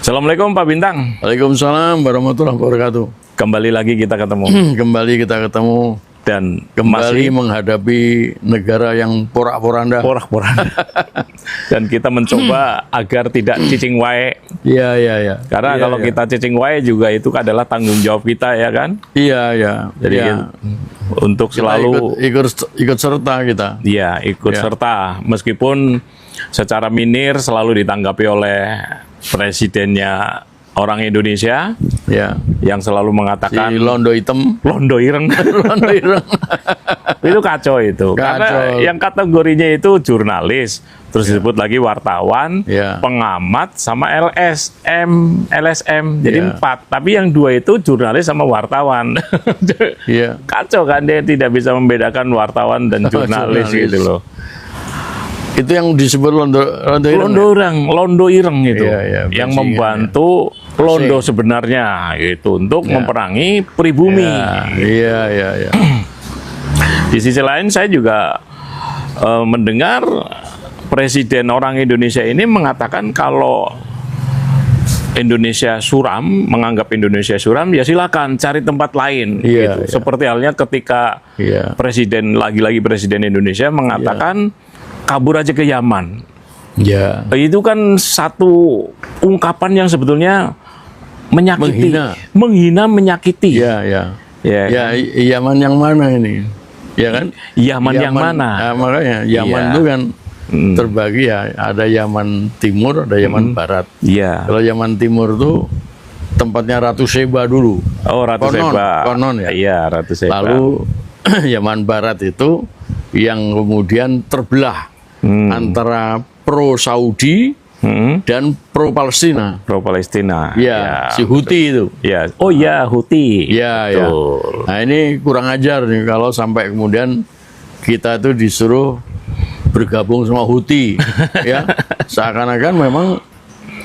Assalamualaikum Pak Bintang. Waalaikumsalam warahmatullahi wabarakatuh. Kembali lagi kita ketemu Kembali kita ketemu dan kembali masih menghadapi negara yang porak-poranda. porak-poranda. Dan kita mencoba agar tidak cicing wae. Iya, iya, iya. Karena Iya, kalau iya. kita cicing wae juga itu adalah tanggung jawab kita ya kan. Iya, iya. Jadi Iya. untuk Kita selalu ikut serta kita. ya ikut Ya. serta meskipun secara minir selalu ditanggapi oleh presidennya orang Indonesia Ya. yang selalu Si mengatakan Londo Hitam. londo ireng. Londo Ireng. Itu kacau itu. Karena Kacau. yang kategorinya itu jurnalis, terus disebut lagi wartawan, Ya. pengamat, sama LSM. Jadi Ya. 4. Tapi yang 2 itu jurnalis sama wartawan. Iya. Kacau kan, dia tidak bisa membedakan wartawan dan jurnalis Jurnalis. gitu loh. Itu yang disebut Londo Ireng. Londo ireng itu, Iya, iya, yang bajingan, membantu Londo sebenarnya itu untuk Ya. memperangi pribumi. Ya. Iya, iya, iya. Di sisi lain saya juga mendengar presiden orang Indonesia ini mengatakan kalau Indonesia suram, menganggap Indonesia suram, ya silakan cari tempat lain. Iya, gitu. iya. Seperti halnya ketika Iya. presiden lagi-lagi presiden Indonesia mengatakan kabur aja ke Yaman. Ya. Itu kan satu ungkapan yang sebetulnya menyakiti, menghina, menyakiti. Iya, iya. Ya, Ya, Yaman yang mana ini? Ya kan? Yaman yang mana? Nah, makanya Yaman Iya. itu kan terbagi ya, ada Yaman Timur, ada Yaman Barat. Iya. Kalau Yaman Timur itu tempatnya Ratu Seba dulu. Oh, Ratu Konon, Seba. konon ya. Iya, Ratu Seba. Lalu Yaman Barat itu yang kemudian terbelah antara pro Saudi dan pro Palestina. Pro Palestina. Ya, si Houthi itu. Ya. Oh ya, Houthi. Ya, ya. Betul. Nah, ini kurang ajar nih kalau sampai kemudian kita itu disuruh bergabung sama Houthi, ya. Seakan-akan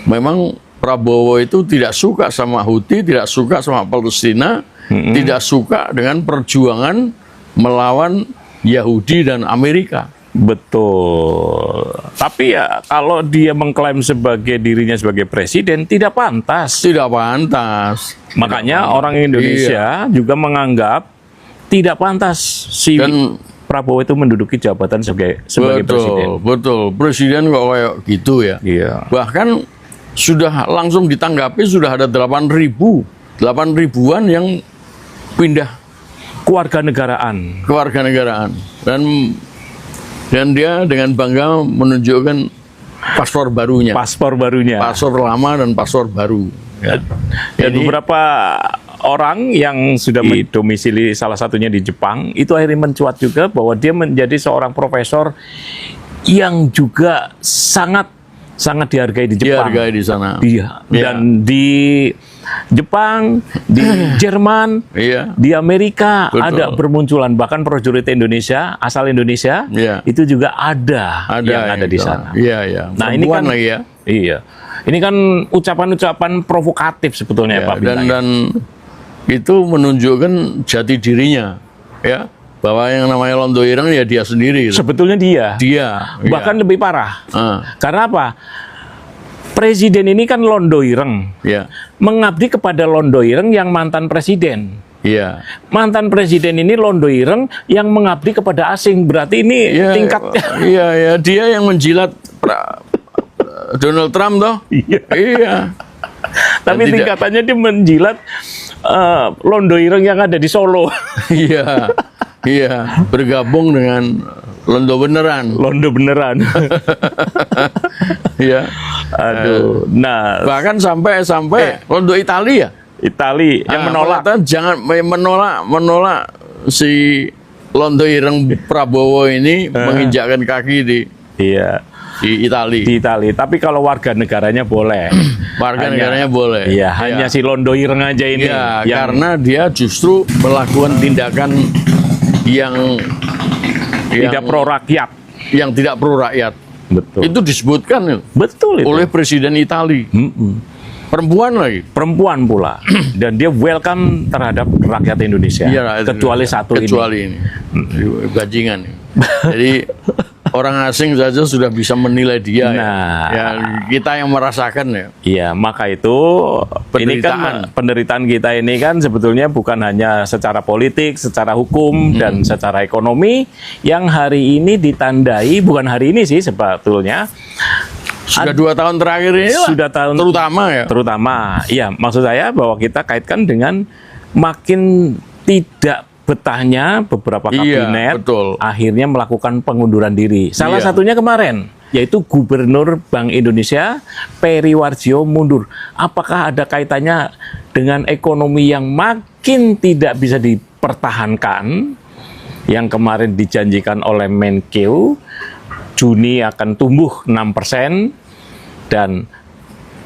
memang Prabowo itu tidak suka sama Houthi, tidak suka sama Palestina, tidak suka dengan perjuangan melawan Yahudi dan Amerika. Betul. Tapi ya kalau dia mengklaim sebagai dirinya sebagai presiden tidak pantas. Tidak pantas. Makanya orang Indonesia juga menganggap tidak pantas si Dan Prabowo itu menduduki jabatan sebagai presiden. Betul. Presiden kok kayak gitu ya. Iya. Bahkan sudah langsung ditanggapi sudah ada 8.000-an yang pindah Kewarganegaraan. kewarganegaraan dan dia dengan bangga menunjukkan paspor barunya, Paspor barunya. paspor lama dan paspor baru. Ya. Dan Jadi, beberapa orang yang sudah domisili salah satunya di Jepang itu akhirnya mencuat juga bahwa dia menjadi seorang profesor yang juga sangat dihargai di Jepang. dihargai di sana. Iya. Ya. Dan di Jepang, di Jerman, Iya. di Amerika Betul. ada bermunculan, bahkan prajurit Indonesia asal Indonesia Iya. itu juga ada yang ada di gitu. sana. Iya, iya. Nah, ini Perempuan kan lagi ya. Iya. Ini kan ucapan-ucapan provokatif sebetulnya Ya, Pak Bintang. dan itu menunjukkan jati dirinya, ya, bahwa yang namanya Londo Ireng ya dia sendiri. Gitu. Sebetulnya dia. Dia. Bahkan lebih parah. Ah, Karena apa? Presiden ini kan Londo Ireng. ya, Mengabdi kepada Londo Ireng yang mantan presiden. iya. Mantan presiden ini Londo Ireng yang mengabdi kepada asing. Berarti ini Ya, tingkatnya. Iya, ya, dia yang menjilat Donald Trump toh. Iya. Iya. Tapi tidak- tingkatannya dia menjilat Londo Ireng yang ada di Solo. Iya. Iya, bergabung dengan Londo beneran. Londo beneran. Iya. Aduh. Nah, Bahkan sampai Londo Italia. Itali yang menolak. Mengatakan jangan menolak si Londo Ireng Prabowo ini menginjakkan kaki di Iya. Italia. Di Itali. Tapi kalau warga negaranya boleh. Warga negaranya boleh. Iya, hanya si Londo Ireng aja ini. Iya, yang karena dia justru melakukan tindakan yang tidak pro rakyat. yang tidak pro rakyat. Betul. Itu disebutkan Betul itu. oleh Presiden Italia. Perempuan lagi. Perempuan pula. Dan dia welcome terhadap rakyat Indonesia. Iya, kecuali satu kecuali ini. Bajingan. Jadi orang asing saja sudah bisa menilai dia. Nah. Ya, kita yang merasakan ya. Iya, maka itu ini kan penderitaan kita ini kan sebetulnya bukan hanya secara politik, secara hukum dan secara ekonomi yang hari ini ditandai, bukan hari ini sih sebetulnya. Sudah 2 tahun terakhir ini lah, Sudah tahun terutama ya. Terutama, iya maksud saya bahwa kita kaitkan dengan makin tidak betahnya beberapa kabinet betul. akhirnya melakukan pengunduran diri. Salah Iya. satunya kemarin, yaitu Gubernur Bank Indonesia Peri Warjio mundur. Apakah ada kaitannya dengan ekonomi yang makin tidak bisa dipertahankan, yang kemarin dijanjikan oleh Menkeu, Juni akan tumbuh 6%, dan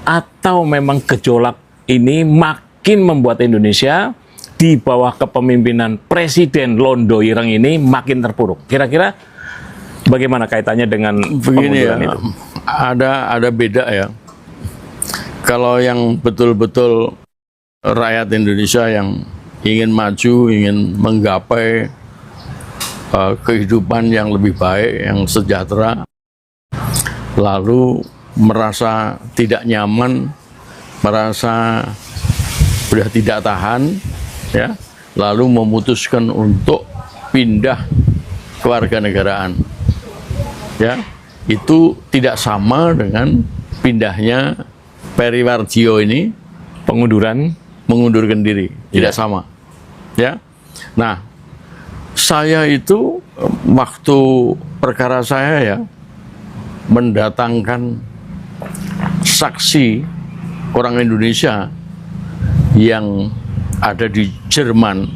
atau memang gejolak ini makin membuat Indonesia di bawah kepemimpinan Presiden Londo Ireng ini makin terpuruk. Kira-kira bagaimana kaitannya dengan Begini ya, pengunduran itu? ada beda ya. Kalau yang betul-betul rakyat Indonesia yang ingin maju, ingin menggapai kehidupan yang lebih baik, yang sejahtera, lalu merasa tidak nyaman, merasa sudah tidak tahan, ya, lalu memutuskan untuk pindah kewarganegaraan, ya, itu tidak sama dengan pindahnya Peri Warjio ini mengundurkan diri, tidak sama, ya. Nah, saya itu waktu perkara saya ya mendatangkan saksi orang Indonesia yang ada di Jerman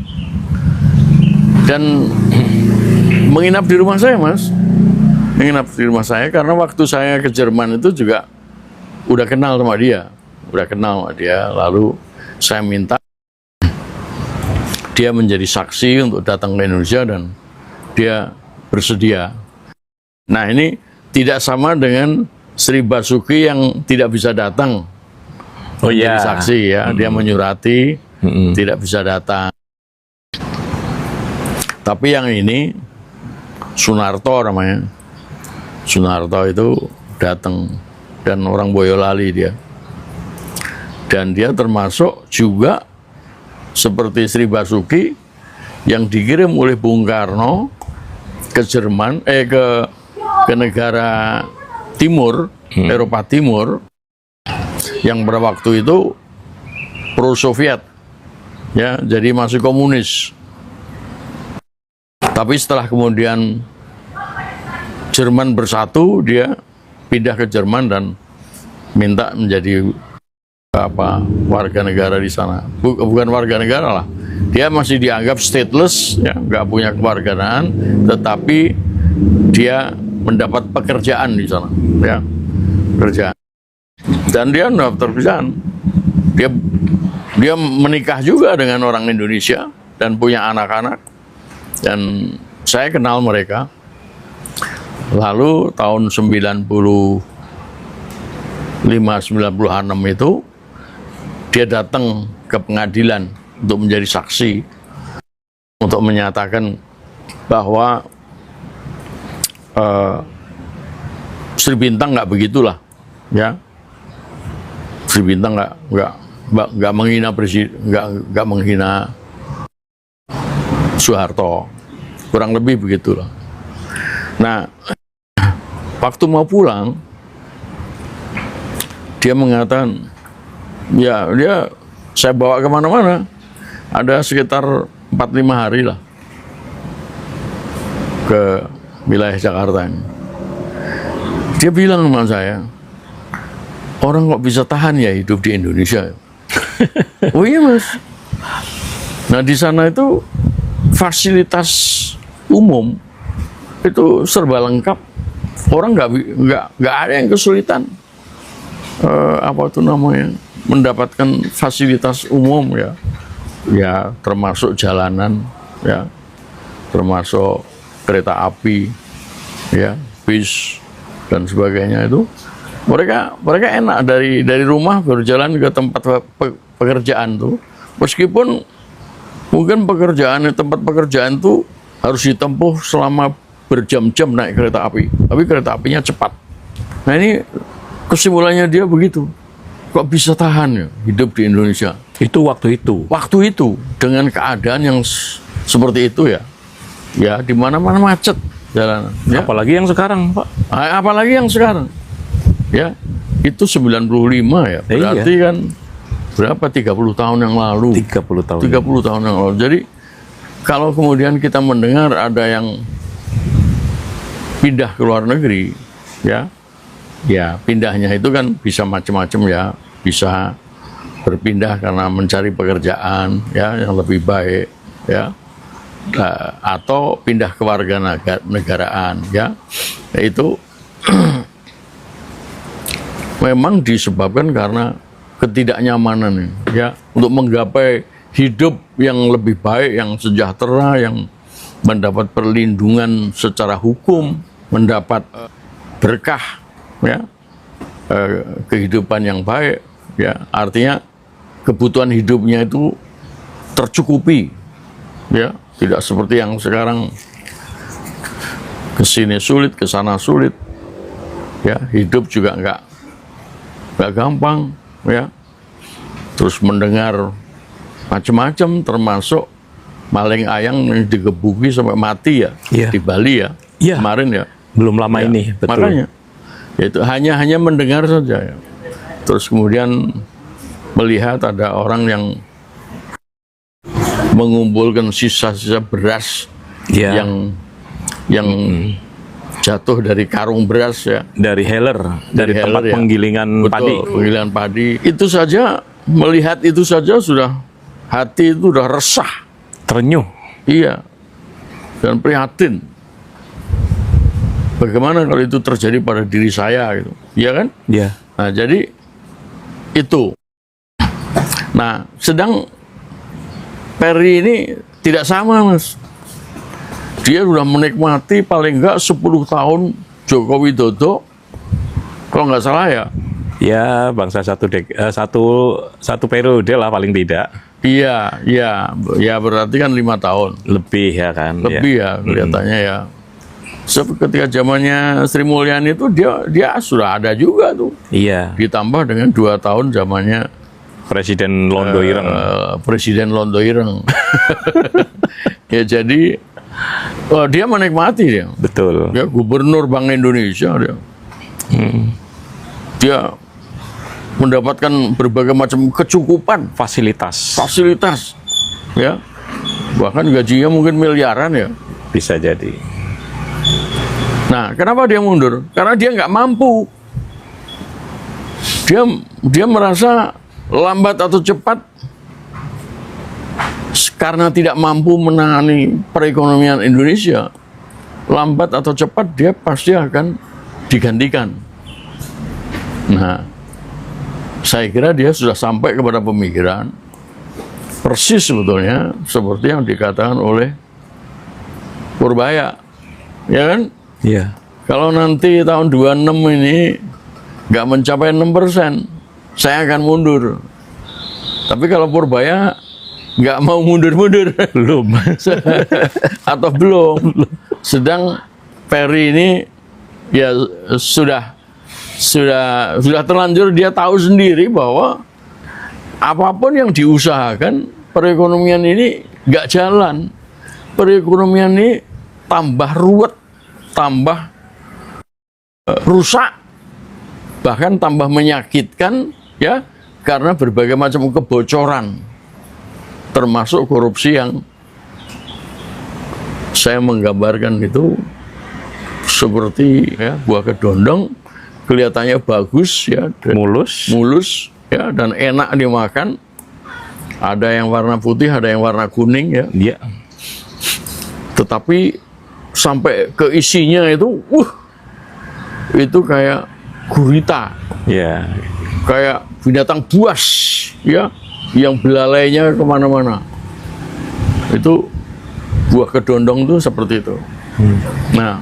dan menginap di rumah saya, Mas. Menginap di rumah saya karena waktu saya ke Jerman itu juga udah kenal sama dia. Lalu saya minta dia menjadi saksi untuk datang ke Indonesia dan dia bersedia. Nah, ini tidak sama dengan Sri Basuki yang tidak bisa datang menjadi saksi ya. Dia menyurati tidak bisa datang. Tapi yang ini Sunarto namanya. Sunarto itu datang dan orang Boyolali dia. Dan dia termasuk juga seperti Sri Basuki yang dikirim oleh Bung Karno ke Jerman, ke negara Timur, Eropa Timur, yang pada waktu itu pro-Soviet, ya, jadi masih komunis. Tapi setelah kemudian Jerman bersatu, dia pindah ke Jerman dan minta menjadi warga negara di sana. Bukan warga negara lah, dia masih dianggap stateless, ya, nggak punya kewarganegaraan, tetapi dia mendapat pekerjaan di sana, ya, pekerjaan. Dan dia daftar pekerjaan. Dia menikah juga dengan orang Indonesia dan punya anak-anak. Dan saya kenal mereka. Lalu tahun 95-96 itu dia datang ke pengadilan untuk menjadi saksi, untuk menyatakan bahwa Sri Bintang nggak begitulah, ya. Sri Bintang nggak menghina presiden, nggak menghina Soeharto, kurang lebih begitulah. Nah, waktu mau pulang, dia mengatakan, ya, saya bawa kemana-mana, ada sekitar 4-5 hari lah ke wilayah Jakarta ini. Dia bilang sama saya, orang kok bisa tahan ya hidup di Indonesia? Oh iya, Mas. Nah, di sana itu fasilitas umum itu serba lengkap, orang nggak ada yang kesulitan mendapatkan fasilitas umum, ya termasuk jalanan, ya termasuk kereta api, ya bis dan sebagainya. Itu mereka enak dari rumah berjalan ke tempat pekerjaan tuh, meskipun mungkin tempat pekerjaan itu harus ditempuh selama berjam-jam naik kereta api, tapi kereta apinya cepat. Nah ini kesimpulannya dia begitu. Kok bisa tahan ya hidup di Indonesia? Itu waktu itu. Waktu itu dengan keadaan yang seperti itu ya, ya di mana-mana macet jalanan. Ya. Apalagi yang sekarang, Pak. Apalagi yang sekarang, ya itu 95 ya, berarti kan berapa 30 tahun yang lalu? 30 tahun. 30 tahun yang lalu. Jadi kalau kemudian kita mendengar ada yang pindah ke luar negeri, ya pindahnya itu kan bisa macam-macam ya, bisa berpindah karena mencari pekerjaan ya yang lebih baik ya, atau pindah ke warga negaraan ya, itu memang disebabkan karena ketidaknyamanan ya, untuk menggapai hidup yang lebih baik, yang sejahtera, yang mendapat perlindungan secara hukum, mendapat berkah ya, kehidupan yang baik ya, artinya kebutuhan hidupnya itu tercukupi ya, tidak seperti yang sekarang kesini sulit, kesana sulit ya, hidup juga nggak gampang ya, terus mendengar macam-macam termasuk maling ayam yang digebuki sampai mati ya, di Bali ya, kemarin ya, belum lama ya, ini, betul. Makanya itu hanya mendengar saja ya. Terus kemudian melihat ada orang yang mengumpulkan sisa-sisa beras yang jatuh dari karung beras ya, dari heller, dari tempat ya. penggilingan padi. Penggilingan padi. Itu saja, melihat itu saja sudah hati itu sudah resah, Terenyuh. iya, dan prihatin. Bagaimana kalau itu terjadi pada diri saya gitu, iya kan? Iya. Nah, jadi itu. Nah, sedang Perry ini tidak sama, Mas. Dia sudah menikmati paling enggak 10 tahun Joko Widodo, kalau nggak salah ya. Ya, bangsa satu periode lah paling tidak. Iya, berarti kan 5 tahun. Lebih ya kan? Lebih ya kelihatannya ya. Ketika zamannya Sri Mulyani itu dia sudah ada juga tuh. Iya. Ditambah dengan 2 tahun zamannya Presiden Londo Ireng. Presiden Londo Ireng. Ya jadi dia menikmati dia. Betul. Ya Gubernur Bank Indonesia dia. Dia mendapatkan berbagai macam kecukupan, Fasilitas. ya. Bahkan gajinya mungkin miliaran ya. Bisa jadi. Nah, kenapa dia mundur? Karena dia nggak mampu. Dia merasa lambat atau cepat, karena tidak mampu menangani perekonomian Indonesia, lambat atau cepat dia pasti akan digantikan. Nah, saya kira dia sudah sampai kepada pemikiran persis sebetulnya seperti yang dikatakan oleh Purbaya, ya kan? Iya. Kalau nanti tahun 26 ini nggak mencapai 6%, saya akan mundur. Tapi kalau Purbaya nggak mau mundur-mundur, Belum. atau belum. Sedang Perry ini ya sudah terlanjur, dia tahu sendiri bahwa apapun yang diusahakan perekonomian ini nggak jalan. Perekonomian ini tambah ruwet, tambah rusak, bahkan tambah menyakitkan ya, karena berbagai macam kebocoran, termasuk korupsi yang saya menggambarkan itu seperti ya, buah kedondong, kelihatannya bagus ya, mulus ya, dan enak dimakan. Ada yang warna putih, ada yang warna kuning ya. Iya. Tetapi sampai ke isinya itu kayak gurita. Iya. Kayak binatang buas ya, yang belalainya kemana-mana. Itu buah kedondong itu seperti itu. Nah,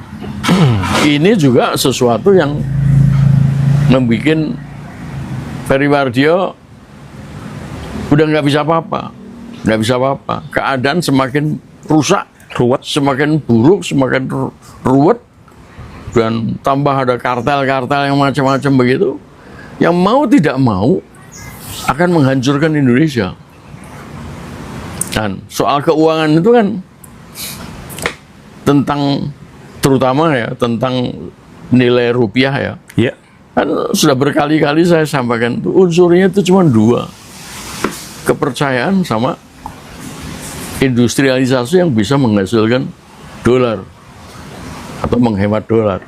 ini juga sesuatu yang membuat Perry Wardio udah nggak bisa apa-apa. Keadaan semakin rusak, Ruwet. semakin buruk, semakin ruwet, dan tambah ada kartel-kartel yang macam-macam begitu, yang mau tidak mau akan menghancurkan Indonesia. Dan soal keuangan itu kan tentang, terutama ya, tentang nilai rupiah ya. Ya. Kan sudah berkali-kali saya sampaikan, unsurnya itu cuma dua. Kepercayaan sama industrialisasi yang bisa menghasilkan dolar atau menghemat dolar,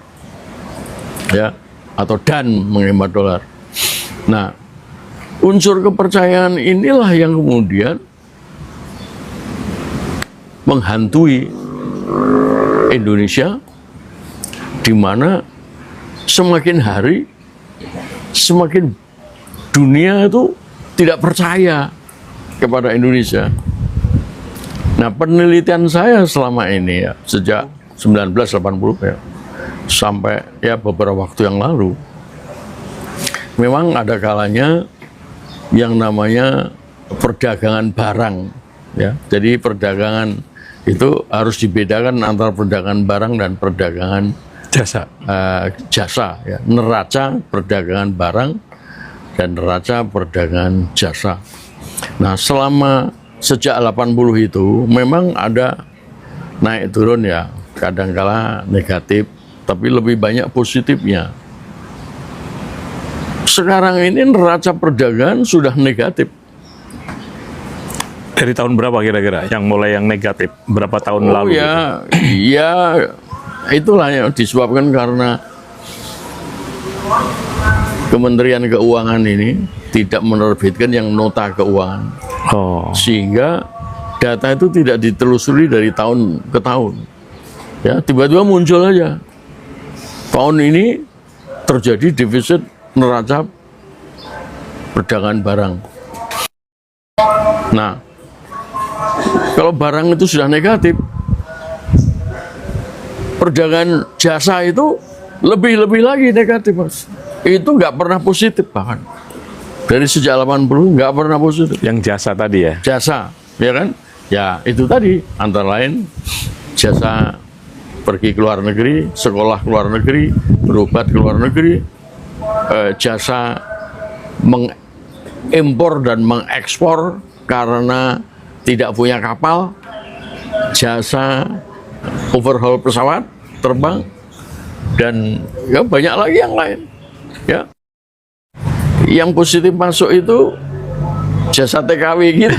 ya, atau dan menghemat dolar. Nah, unsur kepercayaan inilah yang kemudian menghantui Indonesia, di mana semakin hari semakin dunia itu tidak percaya kepada Indonesia. Nah, penelitian saya selama ini ya, sejak 1980 ya, sampai ya beberapa waktu yang lalu, memang ada kalanya yang namanya perdagangan barang ya. Jadi perdagangan itu harus dibedakan antara perdagangan barang dan perdagangan jasa ya. Neraca perdagangan barang dan neraca perdagangan jasa. Nah, sejak 80 itu memang ada naik turun ya, kadangkala negatif, tapi lebih banyak positifnya. Sekarang ini neraca perdagangan sudah negatif. Dari tahun berapa kira-kira yang mulai yang negatif? Berapa tahun lalu? Ya, ya itulah yang disebabkan karena Kementerian Keuangan ini tidak menerbitkan yang nota keuangan. Oh. Sehingga data itu tidak ditelusuri dari tahun ke tahun. Ya, tiba-tiba muncul aja. Tahun ini terjadi defisit neraca perdagangan barang. Nah, kalau barang itu sudah negatif, perdagangan jasa itu lebih lagi negatif, Mas. Itu nggak pernah positif bahkan. Dari sejak 80 nggak pernah positif. Yang jasa tadi ya? Jasa, ya kan? Ya itu tadi, antara lain jasa pergi ke luar negeri, sekolah ke luar negeri, berobat ke luar negeri, jasa mengimpor dan mengekspor karena tidak punya kapal, jasa overhaul pesawat terbang, dan ya banyak lagi yang lain. Ya, yang positif masuk itu jasa TKW gitu,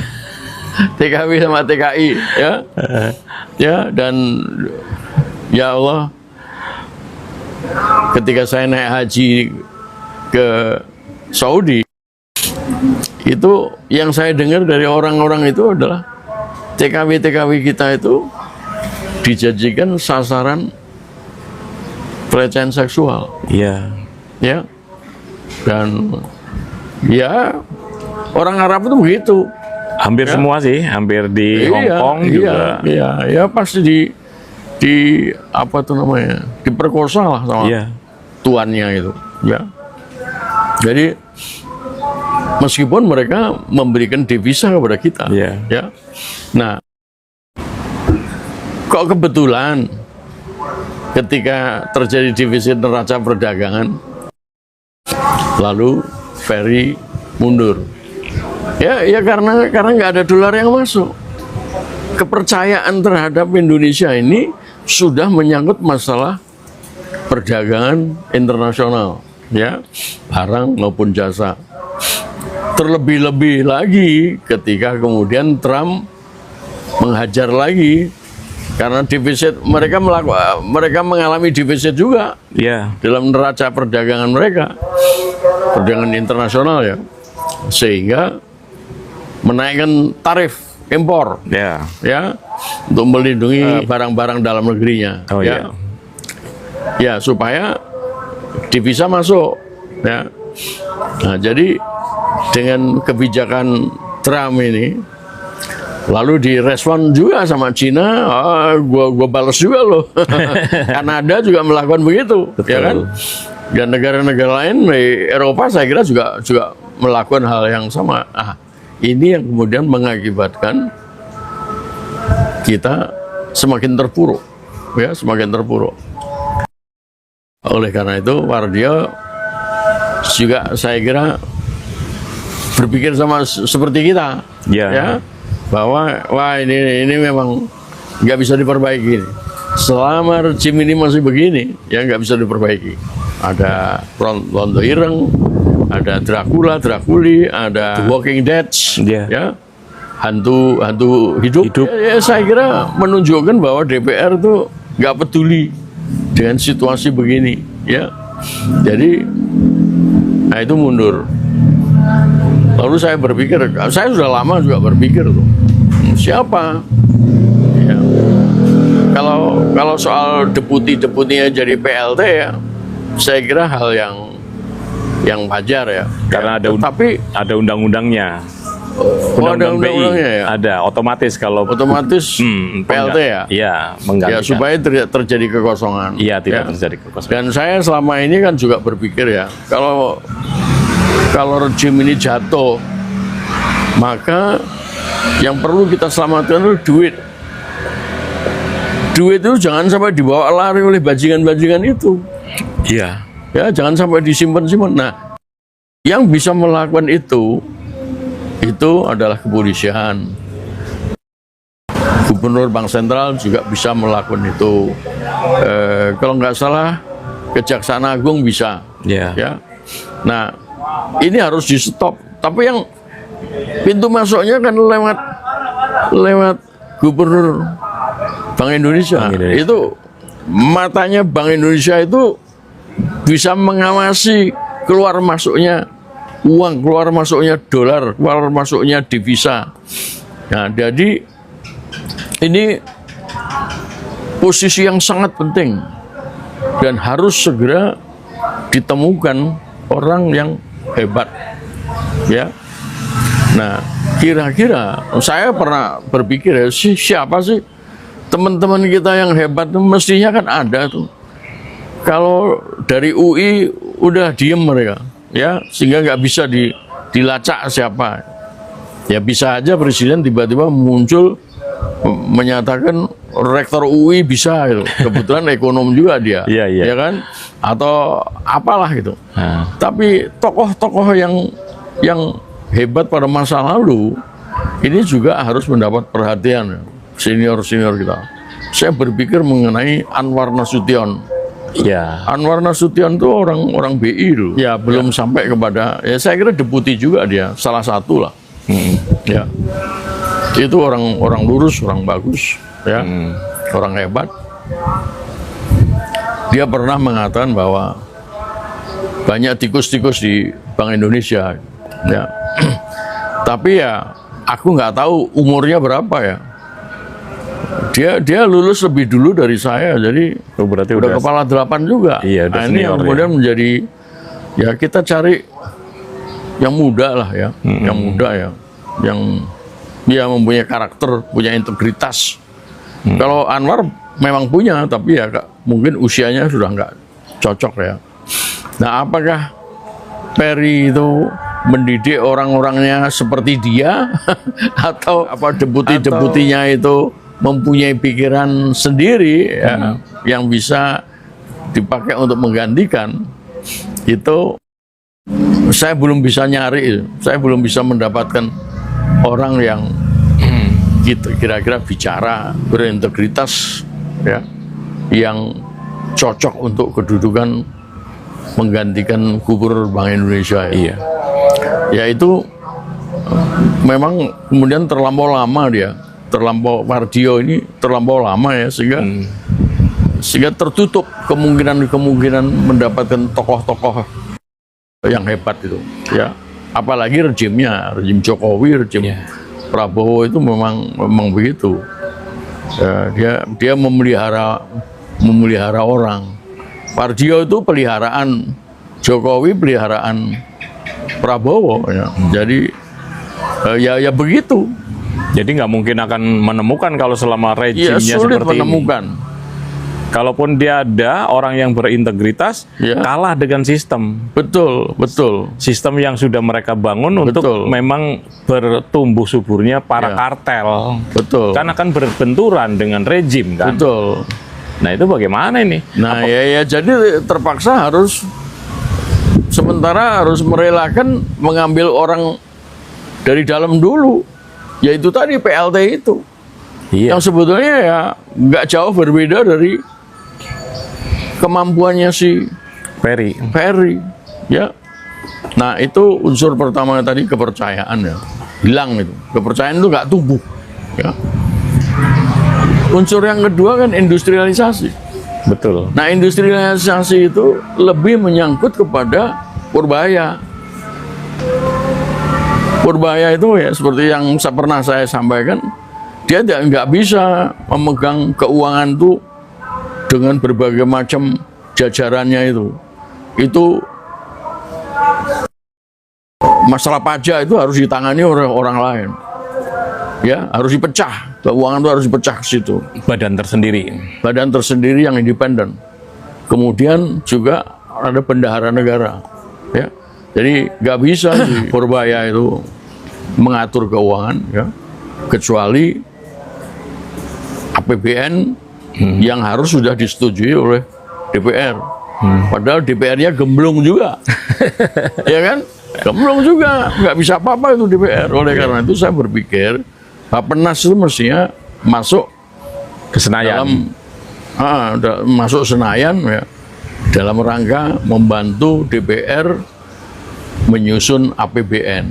TKW sama TKI, ya, ya, dan ya Allah, ketika saya naik haji ke Saudi, itu yang saya dengar dari orang-orang itu adalah TKW kita itu dijadikan sasaran pelecehan seksual. Iya. Ya, dan ya orang Arab itu begitu. Hampir Ya. semua sih, hampir di Hong Kong juga. Iya, pasti di apa tuh namanya, diperkosa lah sama Iya. tuannya itu. Ya, jadi meskipun mereka memberikan devisa kepada kita, Iya. ya. Nah, kok kebetulan ketika terjadi defisit neraca perdagangan, lalu ferry mundur. Ya karena nggak ada dolar yang masuk. Kepercayaan terhadap Indonesia ini sudah menyangkut masalah perdagangan internasional, ya, barang maupun jasa. Terlebih-lebih lagi ketika kemudian Trump menghajar lagi karena defisit, mereka mengalami defisit juga. Iya. Dalam neraca perdagangan mereka, perdagangan internasional ya, sehingga menaikkan tarif impor, Ya. ya, untuk melindungi barang-barang dalam negerinya, Oh, ya, ya, supaya devisa masuk, ya. Nah, jadi dengan kebijakan Trump ini, lalu direspon juga sama Cina, gua balas juga loh. Kanada juga melakukan begitu, Betul. ya kan? Dan negara-negara lain di Eropa saya kira juga melakukan hal yang sama. Ini yang kemudian mengakibatkan kita semakin terpuruk, ya, semakin terpuruk. Oleh karena itu, Wardio juga saya kira berpikir sama seperti kita, ya, bahwa wah ini memang nggak bisa diperbaiki. Selama rejim ini masih begini, ya nggak bisa diperbaiki. Ada Londo Ireng, ada Draculi, ada The Walking Dead, ya, hantu hidup. Ya, saya kira menunjukkan bahwa DPR itu nggak peduli dengan situasi begini, ya. Jadi, nah itu mundur. Lalu saya berpikir, saya sudah lama juga berpikir tuh, siapa? Ya. Kalau soal deputinya jadi PLT, ya, saya kira hal yang wajar, ya. Karena ada undang-undangnya. Ada undang-undangnya, ya. Ada otomatis PLT, ya. Iya, menggantikan. Ya, supaya tidak terjadi kekosongan. Iya, tidak ya. terjadi kekosongan. Dan saya selama ini kan juga berpikir, ya, kalau rejim ini jatuh, maka yang perlu kita selamatkan itu duit. Duit itu jangan sampai dibawa lari oleh bajingan-bajingan itu. Iya. Ya, jangan sampai disimpan-simpan. Nah, yang bisa melakukan itu adalah kepolisian. Gubernur Bank Sentral juga bisa melakukan itu. Kalau nggak salah, Kejaksaan Agung bisa. Yeah. Ya. Nah, ini harus di stop. Tapi yang pintu masuknya kan lewat Gubernur Bank Indonesia. Itu matanya Bank Indonesia itu bisa mengawasi keluar masuknya uang, keluar masuknya dolar, keluar masuknya devisa. Nah, jadi ini posisi yang sangat penting dan harus segera ditemukan orang yang hebat, ya. Nah, kira-kira saya pernah berpikir, ya, siapa sih teman-teman kita yang hebat? Mestinya kan ada tuh. Kalau dari UI udah diem mereka, ya, sehingga nggak bisa dilacak siapa. Ya bisa aja presiden tiba-tiba muncul menyatakan rektor UI bisa gitu. Kebetulan ekonom juga dia, ya kan? Atau apalah gitu. Tapi tokoh-tokoh yang hebat pada masa lalu ini juga harus mendapat perhatian senior-senior kita. Saya berpikir mengenai Anwar Nasution. Ya. Anwar Nasution itu orang BI dulu. Ya, belum sampai kepada, ya saya kira deputi juga dia, salah satu lah. Ya. Itu orang lurus, orang bagus, ya. Orang hebat. Dia pernah mengatakan bahwa banyak tikus-tikus di Bank Indonesia, ya. Tapi ya aku nggak tahu umurnya berapa, ya. Dia lulus lebih dulu dari saya, jadi berarti udah kepala 8 juga. Iya, nah, ini yang kemudian menjadi, ya kita cari yang muda lah, ya, yang muda, ya, yang dia mempunyai karakter, punya integritas. Kalau Anwar memang punya, tapi ya mungkin usianya sudah nggak cocok, ya. Nah, apakah Peri itu mendidik orang-orangnya seperti dia atau apa deputi-deputinya itu mempunyai pikiran sendiri, ya, yang bisa dipakai untuk menggantikan? Itu saya belum bisa nyari, saya belum bisa mendapatkan orang yang gitu kira-kira bicara berintegritas, ya, yang cocok untuk kedudukan menggantikan Gubernur Bank Indonesia. Iya. Ya itu memang kemudian terlampau lama dia. Wardio ini terlampau lama, ya, sehingga tertutup kemungkinan mendapatkan tokoh-tokoh yang hebat itu, ya. Apalagi rejim Jokowi, rejim Prabowo itu memang begitu. Ya, dia memelihara orang. Wardio itu peliharaan Jokowi, peliharaan Prabowo, ya. Jadi ya begitu. Jadi nggak mungkin akan menemukan kalau selama rejimnya sulit seperti menemukan. ini. Kalaupun dia ada orang yang berintegritas, Ya. kalah dengan sistem. Betul, betul. Sistem yang sudah mereka bangun untuk Betul. memang bertumbuh suburnya para Ya. kartel. Betul. Kan akan berbenturan dengan rejim kan. Betul. Nah itu bagaimana ini? Nah, ya jadi terpaksa sementara harus merelakan mengambil orang dari dalam dulu, yaitu tadi PLT itu. Iya. Yang sebetulnya ya nggak jauh berbeda dari kemampuannya si Ferry. Ferry, ya. Nah itu unsur pertama tadi, kepercayaan ya, hilang itu. Kepercayaan itu nggak tumbuh, ya. Unsur yang kedua kan industrialisasi. Betul. Nah industrialisasi itu lebih menyangkut kepada Purbaya. Purbaya itu ya seperti yang pernah saya sampaikan, dia nggak bisa memegang keuangan itu dengan berbagai macam jajarannya itu. Itu masalah pajak itu harus ditangani oleh orang lain. Ya, harus dipecah. Keuangan itu harus dipecah ke situ. Badan tersendiri. Badan tersendiri yang independen. Kemudian juga ada bendahara negara. Ya, jadi nggak bisa di Purbaya itu mengatur keuangan, ya, kecuali APBN yang harus sudah disetujui oleh DPR. Padahal DPR-nya gemblung juga, ya kan? Gemblung juga, nggak bisa apa-apa itu DPR. Oleh karena itu saya berpikir Bappenas itu mestinya masuk Ke Senayan. masuk Senayan ya, dalam rangka membantu DPR menyusun APBN.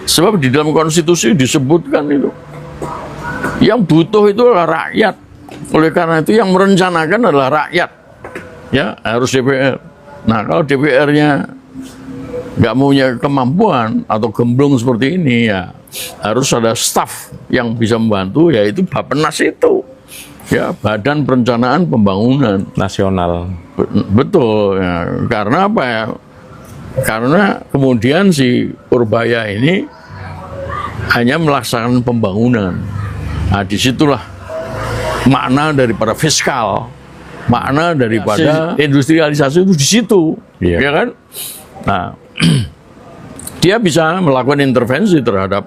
Sebab di dalam konstitusi disebutkan itu yang butuh itu adalah rakyat. Oleh karena itu yang merencanakan adalah rakyat. Ya, harus DPR. Nah, kalau DPR-nya nggak punya kemampuan atau gemblung seperti ini, ya harus ada staf yang bisa membantu, yaitu Bappenas itu. Ya, Badan Perencanaan Pembangunan Nasional. Betul, ya. Karena apa ya? Karena kemudian si Purbaya ini hanya melaksanakan pembangunan. Nah, disitulah makna daripada fiskal, makna daripada industrialisasi itu di situ, Iya. ya kan? Nah, dia bisa melakukan intervensi terhadap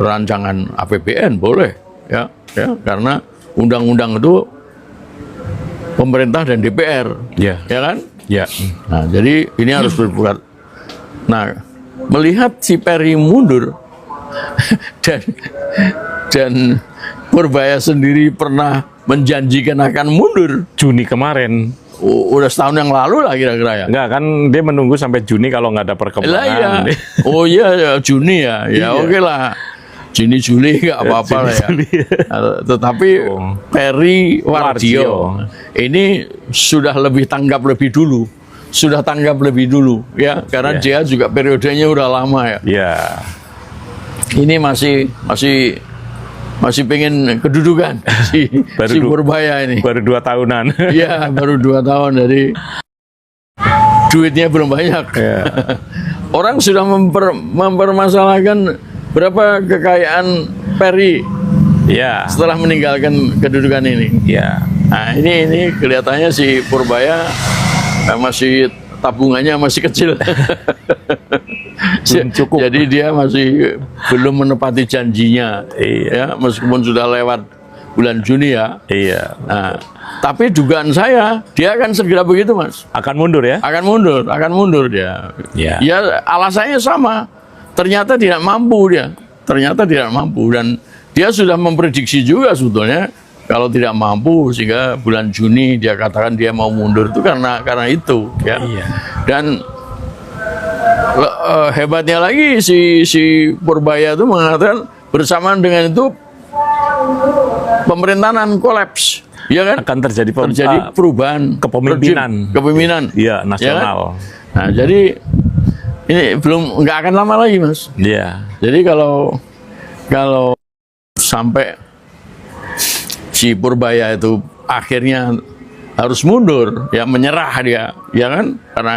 rancangan APBN, boleh, ya, karena undang-undang itu pemerintah dan DPR, Ya. ya kan? Ya. Nah, jadi ini harus berbuat. Nah, melihat si Ferry mundur dan Purbaya sendiri pernah menjanjikan akan mundur. Juni kemarin. Udah setahun yang lalu lah kira-kira ya. Enggak kan dia menunggu sampai Juni kalau nggak ada Lah perkembangan. iya. Oh iya, ya, Juni ya. Ya Iya. oke lah. Juni Juli nggak apa-apa lah ya. Juni, Juli. Tetapi Ferry Warjio ini sudah lebih tanggap lebih dulu. Sudah tanggap lebih dulu ya, karena dia juga periodenya udah lama ya. Ya. Ini masih pengen kedudukan si Purbaya ini. Baru 2 tahunan. Iya, baru 2 tahun, jadi duitnya belum banyak. Ya. Orang sudah mempermasalahkan berapa kekayaan Ferry Ya. setelah meninggalkan kedudukan ini. Ya. Nah, ini kelihatannya si Purbaya masih tabungannya masih kecil. Belum cukup. Jadi dia masih belum menepati janjinya. Iya. Ya, meskipun sudah lewat bulan Juni ya. Iya. Nah, tapi dugaan saya dia akan segera begitu, Mas. Akan mundur ya? Akan mundur dia. Ya. Ya, alasannya sama. Ternyata tidak mampu dia. Dan dia sudah memprediksi juga sebetulnya kalau tidak mampu, sehingga bulan Juni dia katakan dia mau mundur itu karena itu ya. Iya. Dan hebatnya lagi si Purbaya itu mengatakan bersamaan dengan itu pemerintahan kolaps, ya kan? Akan terjadi perubahan kepemimpinan. kepemimpinan. Iya, nasional. Ya kan? Nah, jadi ini nggak akan lama lagi, Mas. Iya. Jadi kalau sampai si Purbaya itu akhirnya harus mundur, ya menyerah dia, ya kan? Karena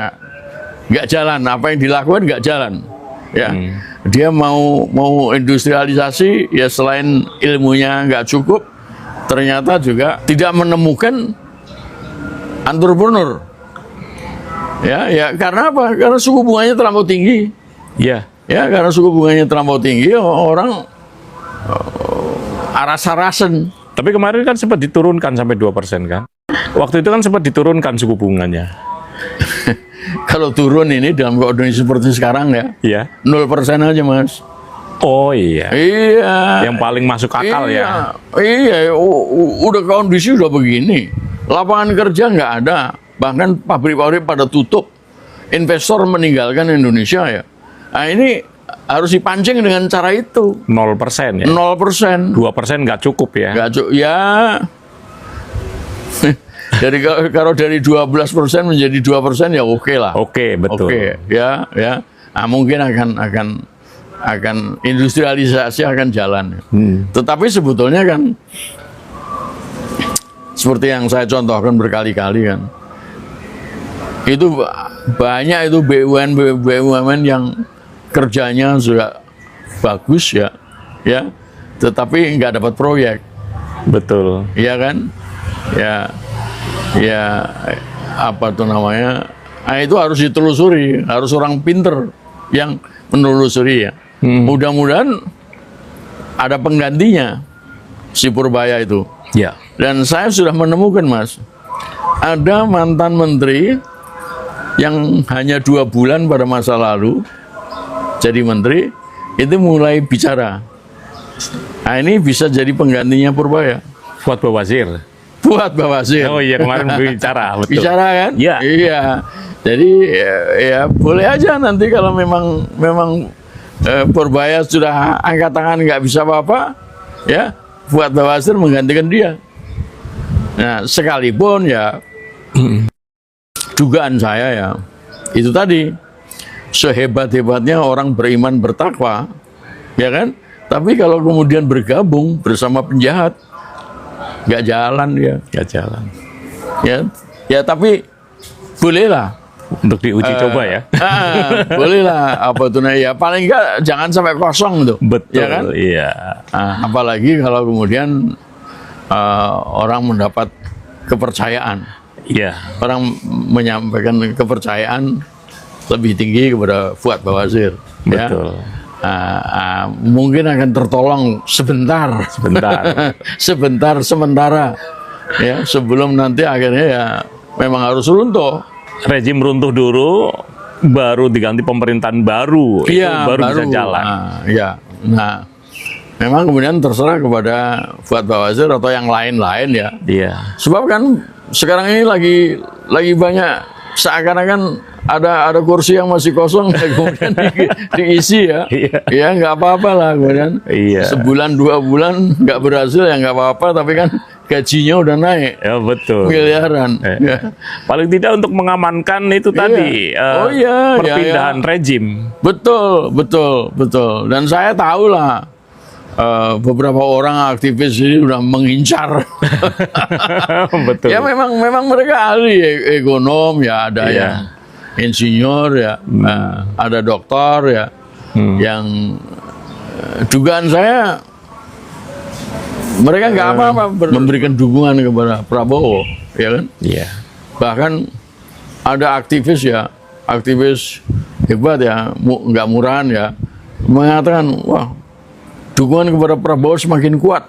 nggak jalan, apa yang dilakukan nggak jalan, ya. Dia mau industrialisasi, ya selain ilmunya nggak cukup, ternyata juga tidak menemukan entrepreneur. Ya, karena apa? Karena suku bunganya terlampau tinggi. Iya. Ya, karena suku bunganya terlampau tinggi, orang aras-arasen. Tapi kemarin kan sempat diturunkan sampai 2% kan? Waktu itu kan sempat diturunkan suku bunganya. Kalau turun ini dalam kondisi seperti sekarang ya, Iya. 0% aja, Mas. Oh iya. Iya. Yang paling masuk akal ya. Iya, udah kondisi udah begini. Lapangan kerja nggak ada. Bahkan pabrik-pabrik pada tutup. Investor meninggalkan Indonesia ya. Nah ini harus dipancing dengan cara itu. 0% ya. 0%. 2% nggak cukup ya. Nggak cukup. Ya. Kalau dari 12% menjadi 2% ya oke lah. Oke, betul. Oke, ya. Nah, mungkin akan industrialisasi akan jalan. Tetapi sebetulnya kan seperti yang saya contohkan berkali-kali kan, itu banyak itu BUMN yang kerjanya sudah bagus ya, tetapi nggak dapat proyek, Betul. iya kan, ya apa tuh namanya, nah, itu harus ditelusuri, harus orang pinter yang menelusuri ya. Mudah-mudahan ada penggantinya si Purbaya itu. Ya. Dan saya sudah menemukan, Mas, ada mantan menteri yang hanya 2 bulan pada masa lalu jadi menteri, itu mulai bicara. Nah ini bisa jadi penggantinya Purbaya. Fuad Bawazir. Buat Bawazir. Oh iya, kemarin bicara, betul. Bicara kan? Iya. Iya. Jadi ya boleh aja nanti kalau memang Purbaya sudah angkat tangan nggak bisa apa-apa, ya Fuad Bawazir menggantikan dia. Nah sekalipun ya dugaan saya ya itu tadi, sehebat-hebatnya orang beriman bertakwa, ya kan? Tapi kalau kemudian bergabung bersama penjahat, nggak jalan dia. Nggak jalan. Ya tapi bolehlah. Untuk diuji coba ya. Bolehlah apa tuh, ya paling nggak jangan sampai kosong tuh. Betul. Ya kan? Iya. Apalagi kalau kemudian orang mendapat kepercayaan. Iya. Orang menyampaikan kepercayaan lebih tinggi kepada Fuad Bawazir. Betul. Ya. Mungkin akan tertolong sebentar. Sementara. Ya, sebelum nanti akhirnya ya memang harus runtuh. Rezim runtuh dulu, baru diganti pemerintahan baru. Iya, itu baru bisa jalan. Nah, memang kemudian terserah kepada Fuad Bawazir atau yang lain-lain ya. Iya. Sebab kan sekarang ini lagi banyak seakan-akan ada kursi yang masih kosong kemudian diisi ya. Ya nggak apa-apa lah kemudian. Iya. Sebulan 2 bulan nggak berhasil ya nggak apa-apa, tapi kan gajinya udah naik. Ya betul. Miliaran. Ya. Paling tidak untuk mengamankan itu tadi perpindahan rezim. Betul. Dan saya tahu lah beberapa orang aktivis ini sudah mengincar. Betul. Ya memang mereka ahli ekonom ya, ada yang insinyur ya, ada doktor ya, yang dugaan saya mereka nggak apa-apa memberikan dukungan kepada Prabowo, ya kan? Iya. Bahkan ada aktivis hebat ya, nggak murahan ya, mengatakan wah dukungan kepada Prabowo semakin kuat.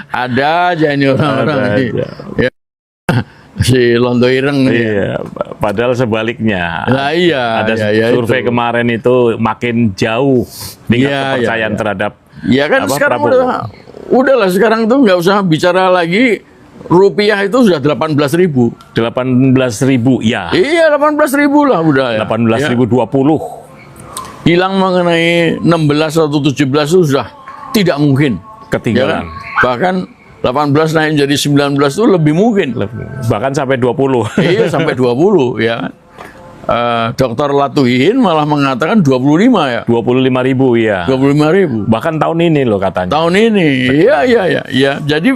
Ada aja ini orang-orang ini. Ya. Si Londo Ireng. Iya, padahal sebaliknya. Nah, iya. Ada survei itu. kemarin itu makin jauh dengan kepercayaan terhadap kan sekarang Prabowo. udahlah sekarang tuh nggak usah bicara lagi, rupiah itu sudah 18.000. 18.000 ya. Iya 18.000 lah udah ya. 18.020. Hilang mengenai 16 atau 17 itu sudah tidak mungkin. Ketinggalan. Ya kan? Bahkan 18 naik jadi 19 itu lebih mungkin. Bahkan sampai 20. Iya sampai 20 ya. Dr. Latuhin malah mengatakan 25 ya. 25.000 ya. 25.000. Bahkan tahun ini loh katanya. Tahun ini. Iya. Jadi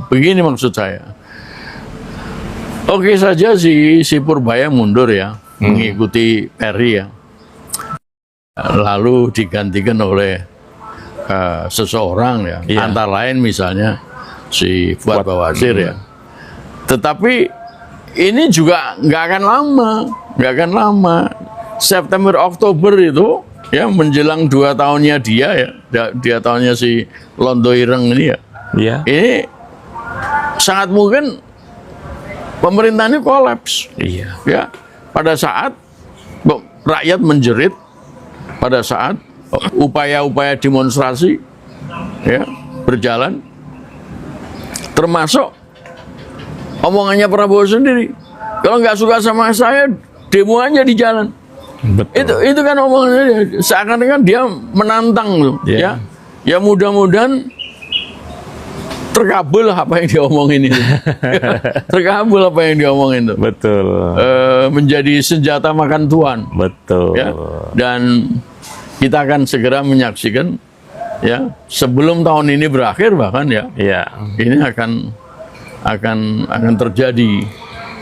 begini maksud saya. Oke saja si Purbaya mundur ya, mengikuti Perry ya. Lalu digantikan oleh seseorang ya. Iya. Antara lain misalnya si Fuad Bawazir ya. Tetapi ini juga nggak akan lama. September Oktober itu ya menjelang 2 tahunnya dia 2 tahunnya si Londo Ireng ini ya. Iya. Ini sangat mungkin pemerintahan ini kolaps. Iya. Ya, pada saat rakyat menjerit, pada saat upaya-upaya demonstrasi ya berjalan, termasuk omongannya Prabowo sendiri. Kalau nggak suka sama saya, demo aja di jalan. Betul. Itu kan omongannya, seakan-akan dia menantang loh. Yeah. Ya mudah-mudahan terkabul apa yang diomongin itu. Terkabul apa yang diomongin itu. Betul. Menjadi senjata makan tuan. Betul. Ya. Dan kita akan segera menyaksikan ya sebelum tahun ini berakhir bahkan ya. Iya. Ini akan terjadi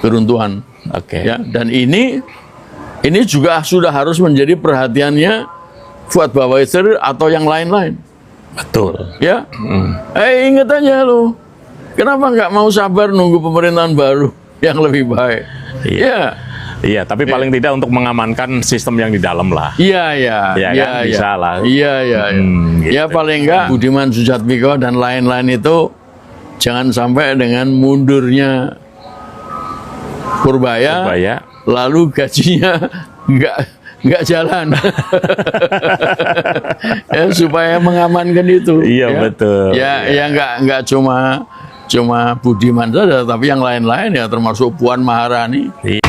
keruntuhan. Oke. Ya, dan ini juga sudah harus menjadi perhatiannya Fuad Bawazir atau yang lain-lain. Betul. Ya, ingat aja lo, kenapa nggak mau sabar nunggu pemerintahan baru yang lebih baik? Iya. Ya, Iya, tapi paling tidak untuk mengamankan sistem yang di dalam lah. iya, Ya kan? Bisa lah. Iya. Gitu. Ya paling nggak Budiman Sujatmiko dan lain-lain itu jangan sampai dengan mundurnya Purbaya. Lalu gajinya nggak jalan. Ya, supaya mengamankan itu. Iya, ya. betul. Ya nggak cuma Budiman saja, tapi yang lain-lain ya termasuk Puan Maharani. Iya.